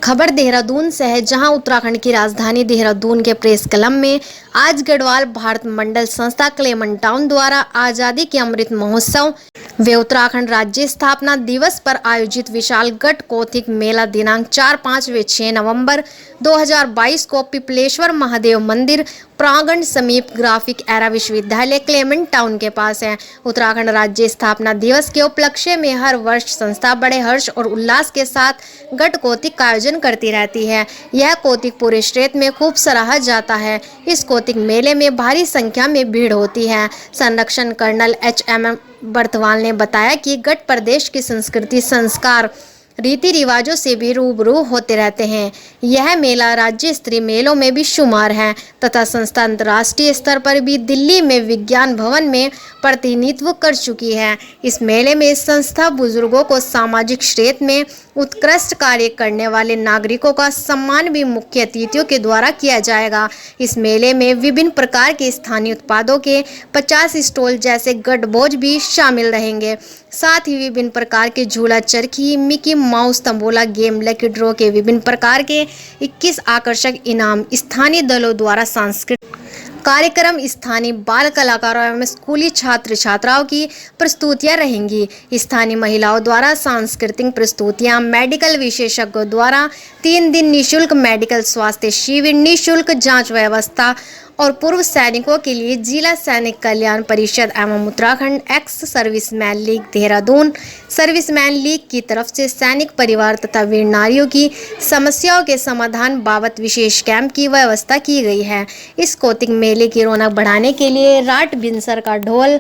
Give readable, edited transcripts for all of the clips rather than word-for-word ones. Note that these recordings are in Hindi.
खबर देहरादून से है, जहां उत्तराखंड की राजधानी देहरादून के प्रेस क्लब में आज गढ़वाल भारत मंडल संस्था क्लेमन टाउन द्वारा आजादी के अमृत महोत्सव व उत्तराखंड राज्य स्थापना दिवस पर आयोजित विशाल गट कौतिक मेला दिनांक 4, 5 व 6 नवंबर 2022 को पिपलेश्वर महादेव मंदिर प्रांगण समीप ग्राफिक एरा विश्वविद्यालय क्लेमन टाउन के पास है। उत्तराखंड राज्य स्थापना दिवस के उपलक्ष्य में हर वर्ष संस्था बड़े हर्ष और उल्लास के साथ गट कौतिक का आयोजन करती रहती है। यह कौतिक पूरे क्षेत्र में खूब सराहा जाता है। इस कौतिक मेले में भारी संख्या में भीड़ होती है। संरक्षण कर्नल HM बर्थवाल ने बताया कि गट प्रदेश की संस्कृति, संस्कार, रीति रिवाजों से भी रूबरू होते रहते हैं। यह मेला राज्य स्तरीय मेलों में भी शुमार है तथा संस्था अंतर्राष्ट्रीय स्तर पर भी दिल्ली में विज्ञान भवन में प्रतिनिधित्व कर चुकी है। इस मेले में संस्था बुजुर्गों को सामाजिक क्षेत्र में उत्कृष्ट कार्य करने वाले नागरिकों का सम्मान भी मुख्य अतिथियों के द्वारा किया जाएगा। इस मेले में विभिन्न प्रकार के स्थानीय उत्पादों के 50 स्टॉल जैसे गटभोज भी शामिल रहेंगे। साथ ही विभिन्न प्रकार के झूला, चरखी, Mickey Mouse, tambola game, lucky draw के विभिन्न प्रकार के 21 आकर्षक इनाम, स्थानीय दलों द्वारा सांस्कृतिक कार्यक्रम, स्थानीय बाल कलाकारों एवं स्कूली छात्र छात्राओं की प्रस्तुतियां रहेंगी। स्थानीय महिलाओं द्वारा सांस्कृतिक प्रस्तुतियां, मेडिकल विशेषज्ञों द्वारा 3 दिन निःशुल्क मेडिकल स्वास्थ्य शिविर, निःशुल्क जांच व्यवस्था और पूर्व सैनिकों के लिए जिला सैनिक कल्याण परिषद एवं Uttarakhand ex serviceman league Dehradun serviceman league की तरफ से सैनिक परिवार तथा वीर नारियों की समस्याओं के समाधान बाबत विशेष कैंप की व्यवस्था की गई है। इस कौतिक मेले की रौनक बढ़ाने के लिए राट बिनसर का ढोल,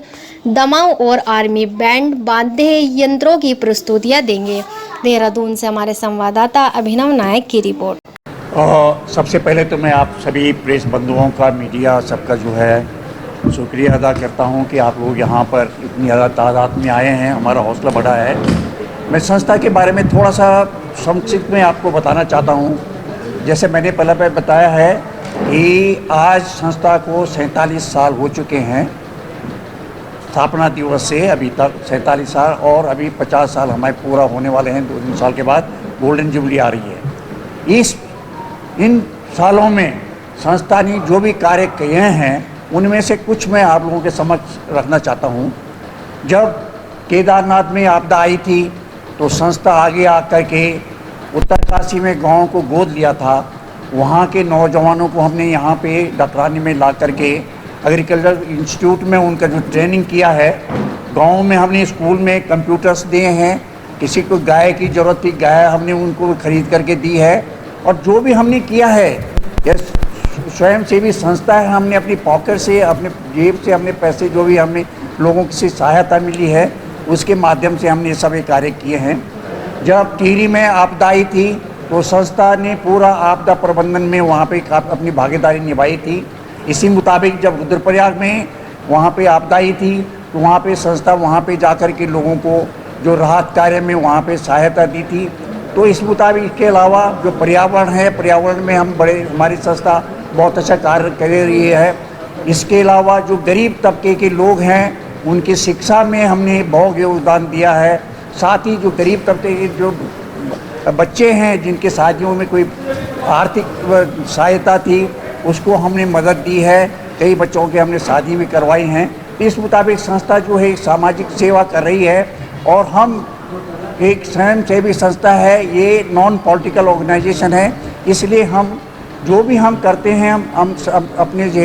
दमाऊ और आर्मी बैंड वाद्य यंत्रों की प्रस्तुतियां देंगे। देहरादून से हमारे संवाददाता अभिनव नायक की रिपोर्ट। सबसे पहले तो मैं आप सभी प्रेस बंधुओं का, मीडिया सबका जो है शुक्रिया अदा करता हूं कि आप लोग यहां पर इतनी ज़्यादा तादाद में आए हैं। हमारा हौसला बढ़ा है। मैं संस्था के बारे में थोड़ा सा संक्षिप्त में आपको बताना चाहता हूं। जैसे मैंने पहले बताया है कि आज संस्था को 47 साल हो चुके हैं स्थापना दिवस से अभी तक 47 साल, और अभी 50 साल हमारे पूरा होने वाले हैं। 2-3 साल के बाद गोल्डन जुबली आ रही है। इन सालों में संस्था ने जो भी कार्य किए हैं उनमें से कुछ मैं आप लोगों के समक्ष रखना चाहता हूं। जब केदारनाथ में आपदा आई थी तो संस्था आगे आकर के उत्तरकाशी में गांव को गोद लिया था। वहां के नौजवानों को हमने यहां पे डकरानी में ला करके एग्रीकल्चर इंस्टीट्यूट में उनका जो ट्रेनिंग किया है। गाँव में हमने स्कूल में कंप्यूटर्स दिए हैं। किसी को गाय की ज़रूरत थी, गाय हमने उनको खरीद करके दी है। और जो भी हमने किया है, यह स्वयं सेवी संस्था है। हमने अपनी पॉकेट से, अपने जेब से हमने पैसे, जो भी हमने लोगों से सहायता मिली है उसके माध्यम से हमने सभी कार्य किए हैं। जब टिहरी में आपदा आई थी तो संस्था ने पूरा आपदा प्रबंधन में वहाँ पे अपनी भागीदारी निभाई थी। इसी मुताबिक जब रुद्रप्रयाग में वहाँ पे आपदा आई थी तो वहाँ पे संस्था वहाँ पे जाकर के लोगों को जो राहत कार्य में वहाँ पे सहायता दी थी। तो इस मुताबिक इसके अलावा जो पर्यावरण है, पर्यावरण में हमारी संस्था बहुत अच्छा कार्य कर रही है। इसके अलावा जो गरीब तबके के लोग हैं उनकी शिक्षा में हमने बहुत योगदान दिया है। साथ ही जो गरीब तबके के जो बच्चे हैं जिनके शादियों में कोई आर्थिक सहायता थी उसको हमने मदद दी है। कई बच्चों के हमने शादी भी करवाई हैं। इस मुताबिक संस्था जो है सामाजिक सेवा कर रही है। और हम एक स्वयं सेवी संस्था है, ये नॉन पॉलिटिकल ऑर्गेनाइजेशन है। इसलिए हम जो भी हम करते हैं हम अपने जो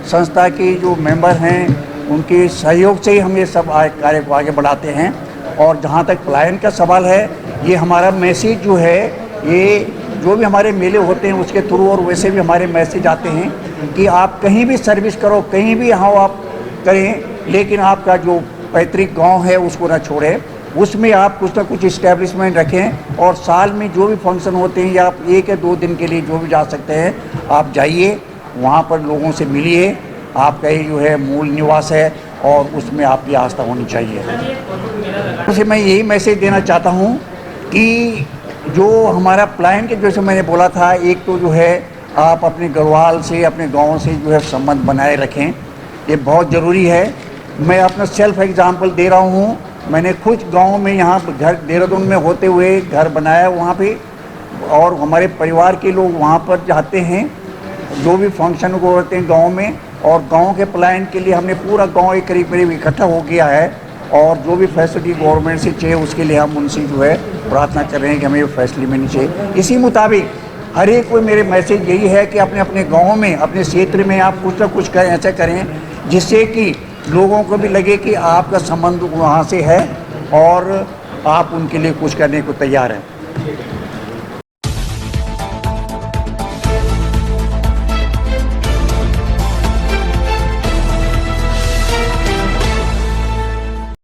संस्था के जो मेंबर हैं उनके सहयोग से ही हम ये सब कार्य को आगे बढ़ाते हैं। और जहाँ तक पलायन का सवाल है, ये हमारा मैसेज जो है, ये जो भी हमारे मेले होते हैं उसके थ्रू और वैसे भी हमारे मैसेज आते हैं कि आप कहीं भी सर्विस करो, कहीं भी यहाँ आप करें, लेकिन आपका जो पैतृक गाँव है उसको ना छोड़ें। उसमें आप कुछ ना कुछ इस्टेब्लिशमेंट रखें। और साल में जो भी फंक्शन होते हैं या आप 1 या 2 दिन के लिए जो भी जा सकते हैं आप जाइए, वहाँ पर लोगों से मिलिए। आपका ये जो है मूल निवास है और उसमें आपकी आस्था होनी चाहिए। उसे मैं यही मैसेज देना चाहता हूँ कि जो हमारा प्लान के जैसे मैंने बोला था, एक तो जो है आप अपने गढ़वाल से, अपने गाँव से जो है संबंध बनाए रखें, ये बहुत ज़रूरी है। मैं अपना सेल्फ एग्जाम्पल दे रहा हूँ। मैंने खुद गांव में यहाँ घर देहरादून में होते हुए घर बनाया। वहाँ पे और हमारे परिवार के लोग वहाँ पर जाते हैं, जो भी फंक्शन को होते हैं गांव में, और गांव के प्लान के लिए हमने पूरा गांव एक करीब करीब इकट्ठा हो गया है, और जो भी फैसिलिटी गवर्नमेंट से चाहिए उसके लिए हम उनसे जो है प्रार्थना कर रहे हैं कि हमें फैसिलिटी मिलनी चाहिए। इसी मुताबिक हर एक को मेरे मैसेज यही है कि अपने अपने गाँव में, अपने क्षेत्र में आप कुछ ना कुछ करें, ऐसा करें जिससे कि लोगों को भी लगे कि आपका संबंध वहाँ से है और आप उनके लिए कुछ करने को तैयार हैं।